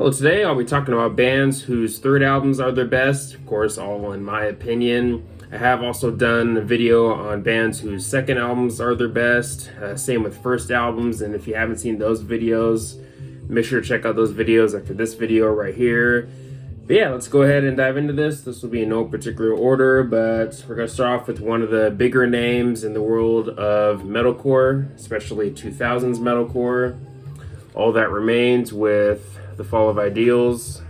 Well, today I'll be talking about bands whose third albums are their best, of course, all in my opinion. I have also done a video on bands whose second albums are their best, same with first albums, and if you haven't seen those videos, make sure to check out those videos after this video right here. But yeah, let's go ahead and dive into this. This will be in no particular order, but we're going to start off with one of the bigger names in the world of metalcore, especially 2000s metalcore. All That Remains with The Fall of Ideals.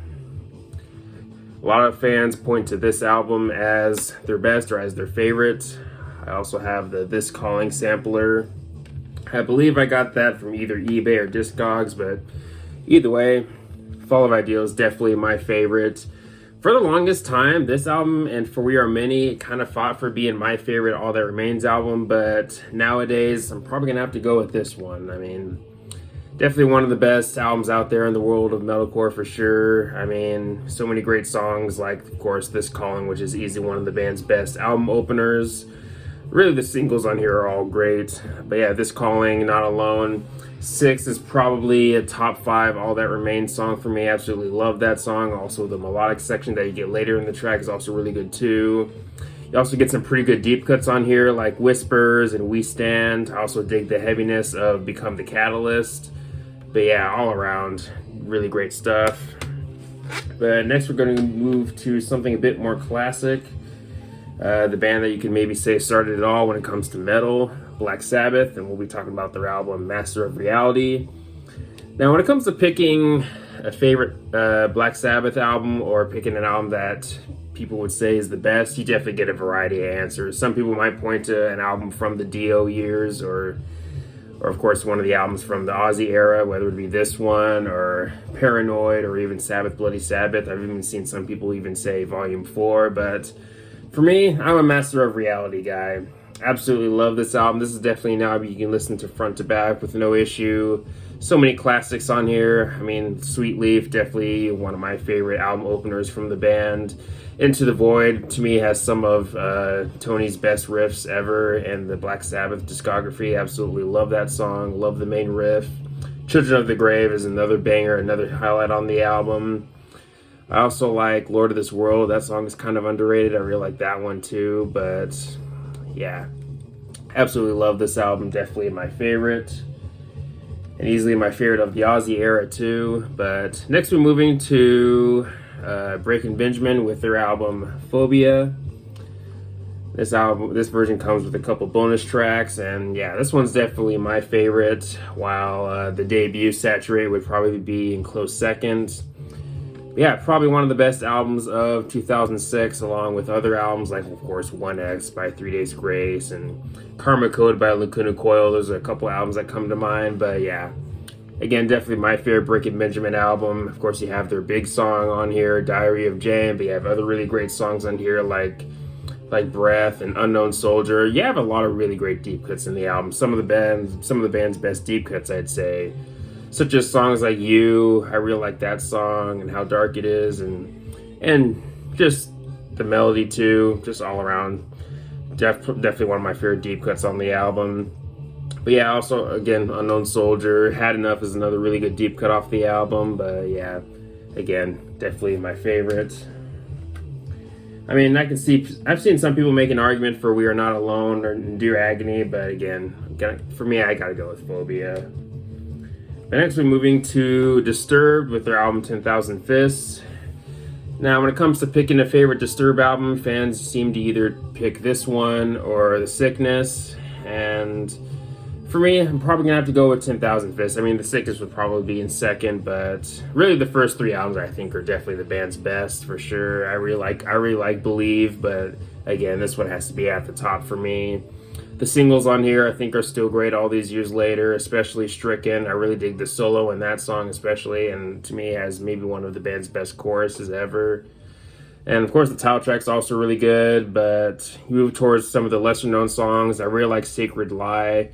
A lot of fans point to this album as their best or as their favorite. I also have the This Calling sampler. I believe I got that from either eBay or Discogs, but either way, Fall of Ideals definitely my favorite. For the longest time, this album and For We Are Many kind of fought for being my favorite All That Remains album, but nowadays I'm probably gonna have to go with this one. I mean, definitely one of the best albums out there in the world of metalcore for sure. I mean, so many great songs, like, of course, This Calling, which is easily one of the band's best album openers. Really, the singles on here are all great. But yeah, This Calling, Not Alone. 6 is probably a top 5 All That Remains song for me. Absolutely love that song. Also, the melodic section that you get later in the track is also really good too. You also get some pretty good deep cuts on here, like Whispers and We Stand. I also dig the heaviness of Become the Catalyst. But yeah, all around, really great stuff. But next we're going to move to something a bit more classic. The band that you can maybe say started it all when it comes to metal, Black Sabbath, and we'll be talking about their album Master of Reality. Now when it comes to picking a favorite Black Sabbath album or picking an album that people would say is the best, you definitely get a variety of answers. Some people might point to an album from the Dio years or of course one of the albums from the Ozzy era, whether it be this one or Paranoid or even Sabbath Bloody Sabbath. I've even seen some people even say Volume 4, but for me, I'm a Master of Reality guy. Absolutely love this album. This is definitely an album you can listen to front to back with no issue. So many classics on here. I mean, Sweet Leaf, definitely one of my favorite album openers from the band. Into the Void, to me, has some of Tony's best riffs ever in the Black Sabbath discography. Absolutely love that song. Love the main riff. Children of the Grave is another banger, another highlight on the album. I also like Lord of This World. That song is kind of underrated. I really like that one too, but yeah, absolutely love this album. Definitely my favorite, and easily my favorite of the Ozzy era too. But next we're moving to Breaking Benjamin with their album Phobia. This version comes with a couple bonus tracks, and yeah, this one's definitely my favorite, while the debut Saturate would probably be in close second. Yeah, probably one of the best albums of 2006, along with other albums like, of course, 1X by 3 Days Grace and Karma Code by Lacuna Coil. Those are a couple albums that come to mind, but yeah, again, definitely my favorite Breaking Benjamin album. Of course, you have their big song on here, Diary of Jane, but you have other really great songs on here like Breath and Unknown Soldier. You have a lot of really great deep cuts in the album. Some of the band's best deep cuts, I'd say. Such as songs like You, I really like that song, and How Dark It Is, and just the melody too, just all around. Definitely one of my favorite deep cuts on the album. But yeah, also, again, Unknown Soldier, Had Enough is another really good deep cut off the album, but yeah, again, definitely my favorite. I mean, I've seen some people make an argument for We Are Not Alone or Dear Agony, but again, for me, I gotta go with Phobia. Next, we're moving to Disturbed with their album 10,000 Fists. Now, when it comes to picking a favorite Disturbed album, fans seem to either pick this one or The Sickness. And for me, I'm probably going to have to go with 10,000 Fists. I mean, The Sickness would probably be in second, but really the first 3 albums I think are definitely the band's best for sure. I really like Believe, but again, this one has to be at the top for me. The singles on here I think are still great all these years later, especially Stricken. I really dig the solo in that song especially, and to me has maybe one of the band's best choruses ever. And of course the title track's also really good, but you move towards some of the lesser known songs. I really like Sacred Lie.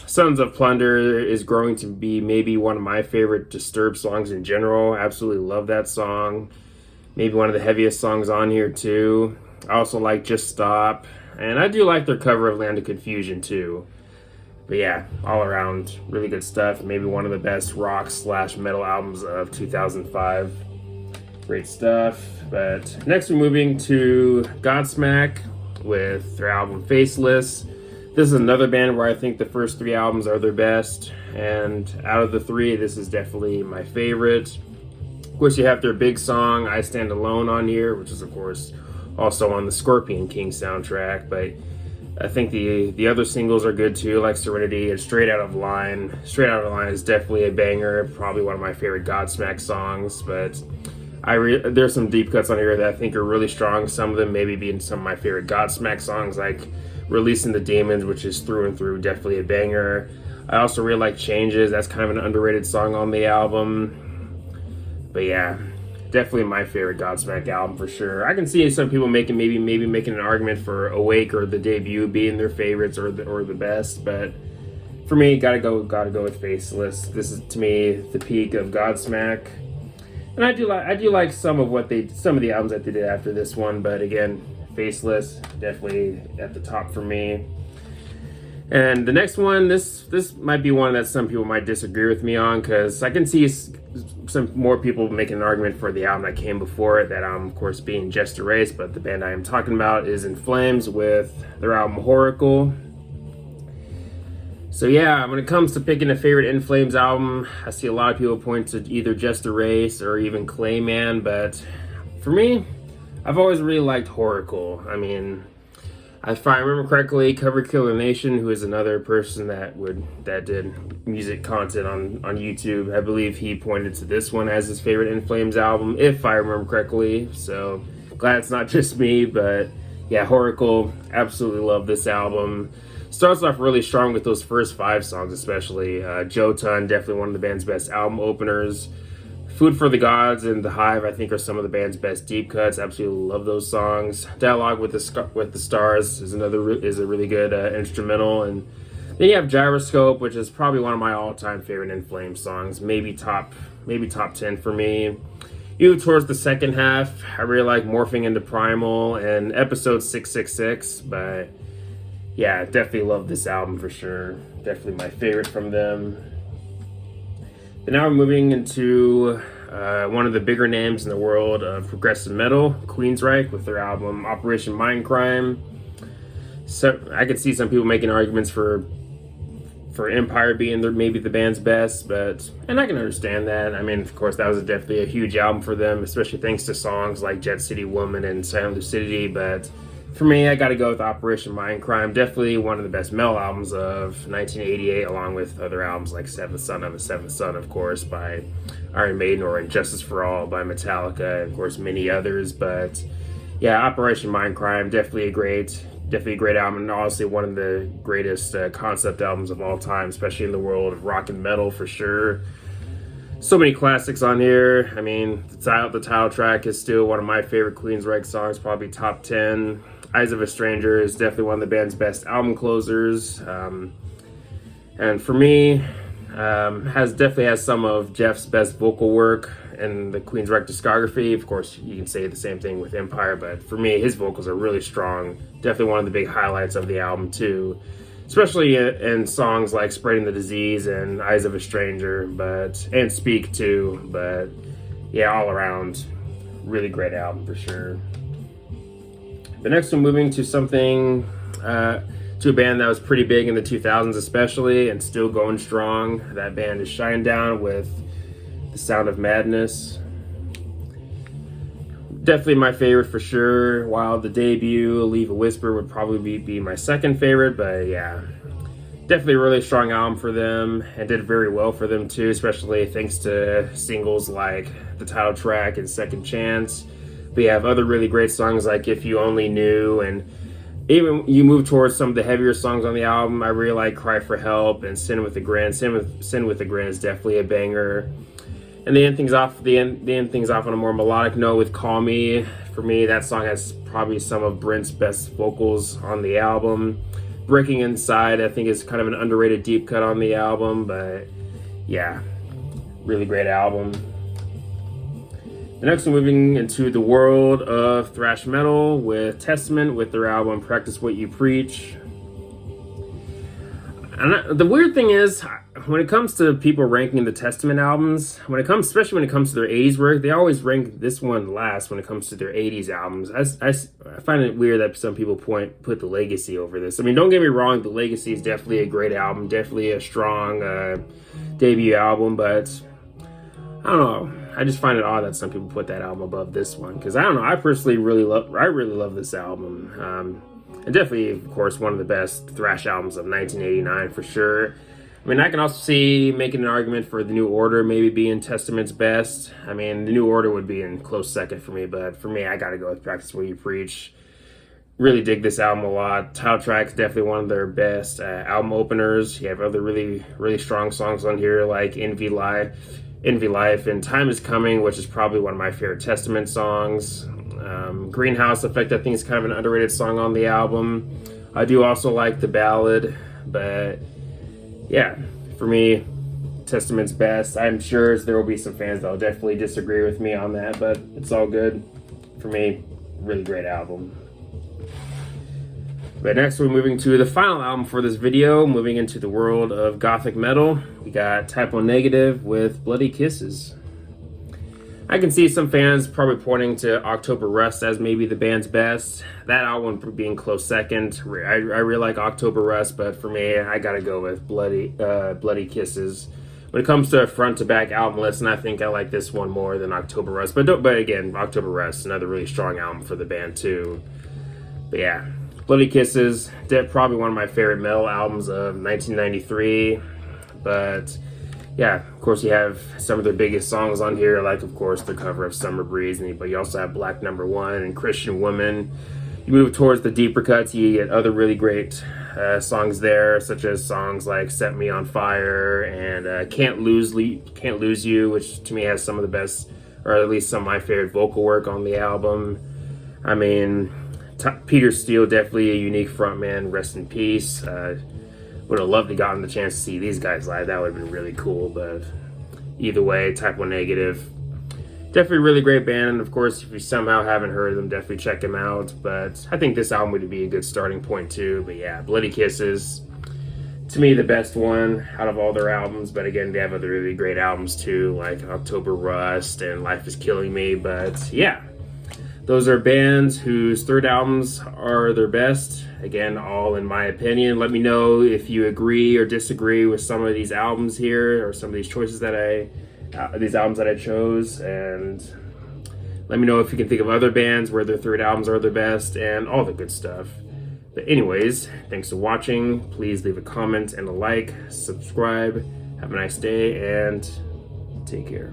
Sons of Plunder is growing to be maybe one of my favorite Disturbed songs in general. Absolutely love that song. Maybe one of the heaviest songs on here too. I also like Just Stop. And I do like their cover of Land of Confusion too. But yeah, all around really good stuff. Maybe one of the best rock/metal albums of 2005. Great stuff. But next we're moving to Godsmack with their album Faceless. This is another band where I think the first 3 albums are their best, and out of the 3, this is definitely my favorite. Of course, you have their big song I Stand Alone on here, which is of course also on the Scorpion King soundtrack, but I think the other singles are good too, like Serenity and Straight Out of Line. Straight Out of Line is definitely a banger, probably one of my favorite Godsmack songs, but there's some deep cuts on here that I think are really strong. Some of them maybe being some of my favorite Godsmack songs, like Releasing the Demons, which is through and through definitely a banger. I also really like Changes. That's kind of an underrated song on the album. But yeah, definitely my favorite Godsmack album for sure. I can see some people making maybe making an argument for Awake or the debut being their favorites or the best, but for me, gotta go with Faceless. This is to me the peak of Godsmack. And I do like some of the albums that they did after this one, but again, Faceless definitely at the top for me. And the next one, this might be one that some people might disagree with me on, because I can see some more people making an argument for the album that came before it, that album of course being Just a Race, but the band I am talking about is INF Flames with their album Horacle. So yeah, when it comes to picking a favorite INF Flames album, I see a lot of people point to either Just a Race or even Clayman, but for me, I've always really liked Horacle. I mean, if I remember correctly, Cover Killer Nation, who is another person that did music content on YouTube, I believe he pointed to this one as his favorite INF Flames album, if I remember correctly. So glad it's not just me, but yeah, Horacle, absolutely love this album. Starts off really strong with those first 5 songs, especially. Jotun, definitely one of the band's best album openers. Food for the Gods and The Hive, I think, are some of the band's best deep cuts. Absolutely love those songs. Dialogue with the Stars is a really good instrumental. And then you have Gyroscope, which is probably one of my all-time favorite INF Flames songs. Maybe top 10 for me. You towards the second half, I really like Morphing into Primal and Episode 666, but yeah, definitely love this album for sure. Definitely my favorite from them. But now we're moving into one of the bigger names in the world of progressive metal, Queensryche, with their album Operation Mindcrime. So I could see some people making arguments for Empire being maybe the band's best, and I can understand that. I mean, of course, that was definitely a huge album for them, especially thanks to songs like Jet City Woman and Silent Lucidity, but for me, I gotta go with Operation Mindcrime. Definitely one of the best metal albums of 1988, along with other albums like Seventh Son of the Seventh Son, of course, by Iron Maiden, or Injustice for All by Metallica, and of course many others. But yeah, Operation Mindcrime, definitely a great album, and honestly one of the greatest concept albums of all time, especially in the world of rock and metal for sure. So many classics on here. I mean, the title track is still one of my favorite Queensryche songs, probably top 10. Eyes of a Stranger is definitely one of the band's best album closers. And for me, definitely has some of Jeff's best vocal work in the Queensryche discography. Of course, you can say the same thing with Empire, but for me, his vocals are really strong. Definitely one of the big highlights of the album too, especially in songs like Spreading the Disease and Eyes of a Stranger, and Speak too. But yeah, all around, really great album for sure. The next one, moving to something, to a band that was pretty big in the 2000s especially, and still going strong. That band is Shinedown with The Sound of Madness. Definitely my favorite for sure, while the debut, Leave a Whisper, would probably be my second favorite, but yeah. Definitely a really strong album for them, and did very well for them too, especially thanks to singles like the title track and Second Chance. We have other really great songs like If You Only Knew, and even you move towards some of the heavier songs on the album. I really like Cry for Help and Sin with a Grin. Sin with a Grin is definitely a banger. And they end things off on a more melodic note with Call Me. For me, that song has probably some of Brent's best vocals on the album. Breaking Inside, I think, is kind of an underrated deep cut on the album, but yeah, really great album. The next one, moving into the world of thrash metal with Testament with their album Practice What You Preach. And the weird thing is, when it comes to people ranking the Testament albums, especially when it comes to their 80s work, they always rank this one last when it comes to their 80s albums. I find it weird that some people put the Legacy over this. I mean, don't get me wrong, the Legacy is definitely a great album, definitely a strong debut album, but I don't know. I just find it odd that some people put that album above this one, because I don't know. I personally really love this album. And definitely, of course, one of the best thrash albums of 1989 for sure. I mean, I can also see making an argument for The New Order maybe being Testament's best. I mean, The New Order would be in close second for me, but for me, I gotta go with Practice What You Preach. Really dig this album a lot. Title track's definitely one of their best album openers. You have other really, really strong songs on here like Envy Life, and Time Is Coming, which is probably one of my favorite Testament songs. Greenhouse Effect, I think, is kind of an underrated song on the album. I do also like the ballad, but yeah, for me, Testament's best. I'm sure there will be some fans that will definitely disagree with me on that, but it's all good. For me, really great album. But next, we're moving to the final album for this video, moving into the world of gothic metal. We got Type O Negative with Bloody Kisses. I can see some fans probably pointing to October Rust as maybe the band's best. That album being close second. I really like October Rust, but for me, I gotta go with Bloody Kisses. When it comes to a front to back album list, I think I like this one more than October Rust. But again, October Rust, another really strong album for the band too. But yeah, Bloody Kisses, probably one of my favorite metal albums of 1993. But yeah, of course, you have some of their biggest songs on here, like, of course, the cover of Summer Breeze, but you also have Black Number One and Christian Woman. You move towards the deeper cuts, you get other really great songs there, such as songs like Set Me on Fire and Can't Lose You, which to me has some of the best, or at least some of my favorite vocal work on the album. I mean, Peter Steele, definitely a unique frontman, rest in peace. Would have loved to gotten the chance to see these guys live. That would have been really cool. But either way, Type O Negative, definitely a really great band. And of course, if you somehow haven't heard of them, definitely check them out. But I think this album would be a good starting point too. But yeah, Bloody Kisses, to me, the best one out of all their albums. But again, they have other really great albums too, like October Rust and Life Is Killing Me. But yeah, those are bands whose third albums are their best. Again, all in my opinion. Let me know if you agree or disagree with some of these albums here, or some of these choices these albums that I chose. And let me know if you can think of other bands where their third albums are their best, and all the good stuff. But anyways, thanks for watching. Please leave a comment and a like, subscribe. Have a nice day, and take care.